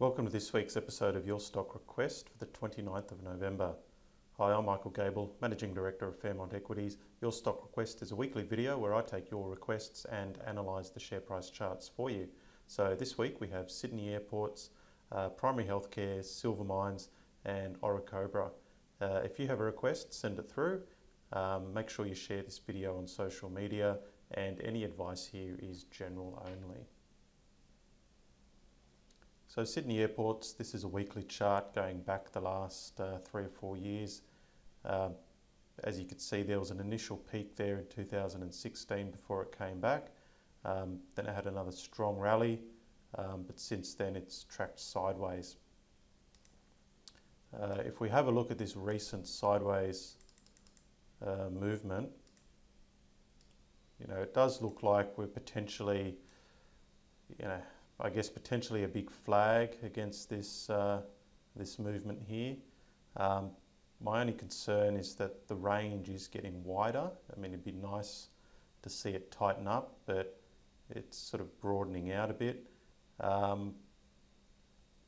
Welcome to this week's episode of Your Stock Request for the 29th of November. Hi, I'm Michael Gable, Managing Director of Fairmont Equities. Your Stock Request is a weekly video where I take your requests and analyse the share price charts for you. So this week we have Sydney Airports, Primary Healthcare, Silver Mines and Oricobra. If you have a request, send it through. Make sure you share this video on social media, and any advice here is general only. So Sydney Airports, this is a weekly chart going back the last 3 or 4 years. As you can see, there was an initial peak there in 2016 before it came back. Then it had another strong rally, but since then it's tracked sideways. If we have a look at this recent sideways movement, it does look like we're potentially, I guess potentially a big flag against this this movement here. My only concern is that the range is getting wider. I mean, it'd be nice to see it tighten up, but it's sort of broadening out a bit.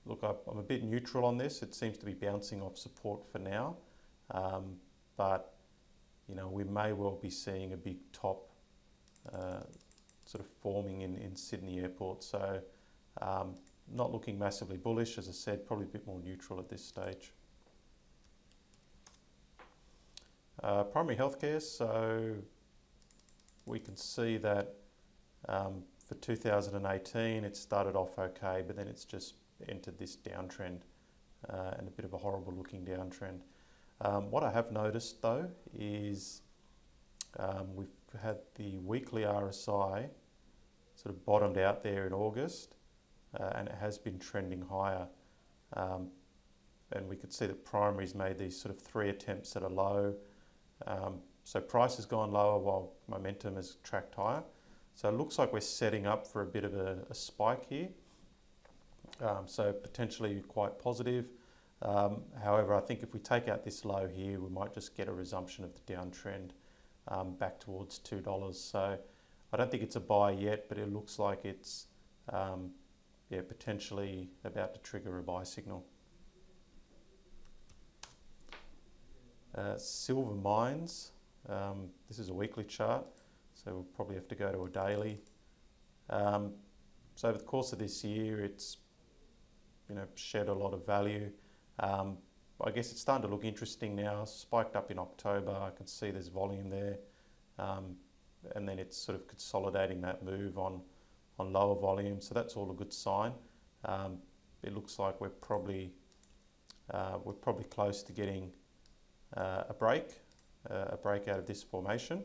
Look, I'm a bit neutral on this. It seems to be bouncing off support for now, but we may well be seeing a big top sort of forming in Sydney Airport. So not looking massively bullish, as I said, probably a bit more neutral at this stage. Primary healthcare, so we can see that for 2018 it started off okay, but then it's just entered this downtrend and a bit of a horrible looking downtrend. What I have noticed though is we've had the weekly RSI sort of bottomed out there in August, and it has been trending higher. And we could see that primary's made these sort of 3 attempts at a low. So price has gone lower while momentum has tracked higher. So it looks like we're setting up for a bit of a spike here. So potentially quite positive. However, I think if we take out this low here, we might just get a resumption of the downtrend back towards $2. So I don't think it's a buy yet, but it looks like it's potentially about to trigger a buy signal. Silver Mines, this is a weekly chart, so we'll probably have to go to a daily. So over the course of this year, it's shed a lot of value. I guess it's starting to look interesting now. Spiked up in October, I can see there's volume there, and then it's sort of consolidating that move on lower volume, so that's all a good sign. It looks like we're probably close to getting a break out of this formation.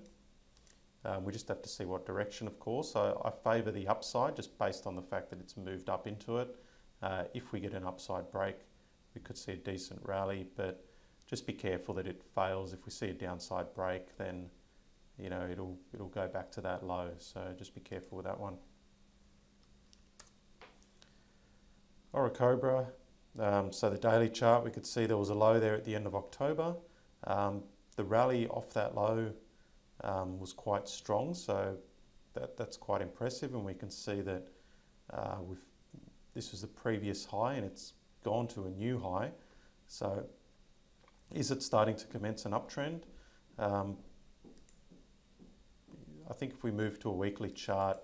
We just have to see what direction, of course. So I favour the upside just based on the fact that it's moved up into it. If we get an upside break, we could see a decent rally, but just be careful that it fails. If we see a downside break, then it'll go back to that low. So just be careful with that one. Oricobra, so the daily chart, we could see there was a low there at the end of October. The rally off that low was quite strong, so that's quite impressive, and we can see that this was the previous high and it's gone to a new high. So is it starting to commence an uptrend? I think if we move to a weekly chart,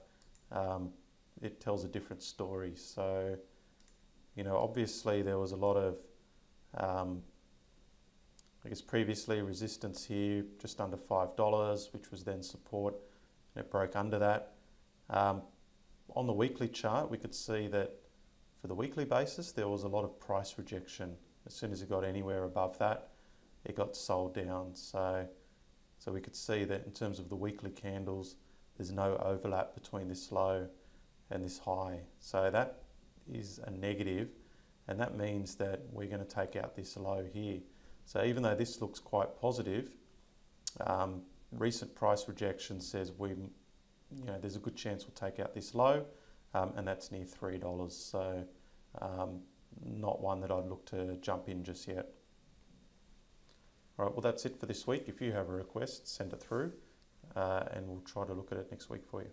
it tells a different story. So obviously there was a lot of I guess previously resistance here just under $5, which was then support, and it broke under that. On the weekly chart, we could see that for the weekly basis, there was a lot of price rejection. As soon as it got anywhere above that, it got sold down. So we could see that in terms of the weekly candles, there's no overlap between this low and this high. So that is a negative, and that means that we're going to take out this low here. So even though this looks quite positive, recent price rejection says there's a good chance we'll take out this low, and that's near $3. So not one that I'd look to jump in just yet. All right, well that's it for this week. If you have a request, send it through, and we'll try to look at it next week for you.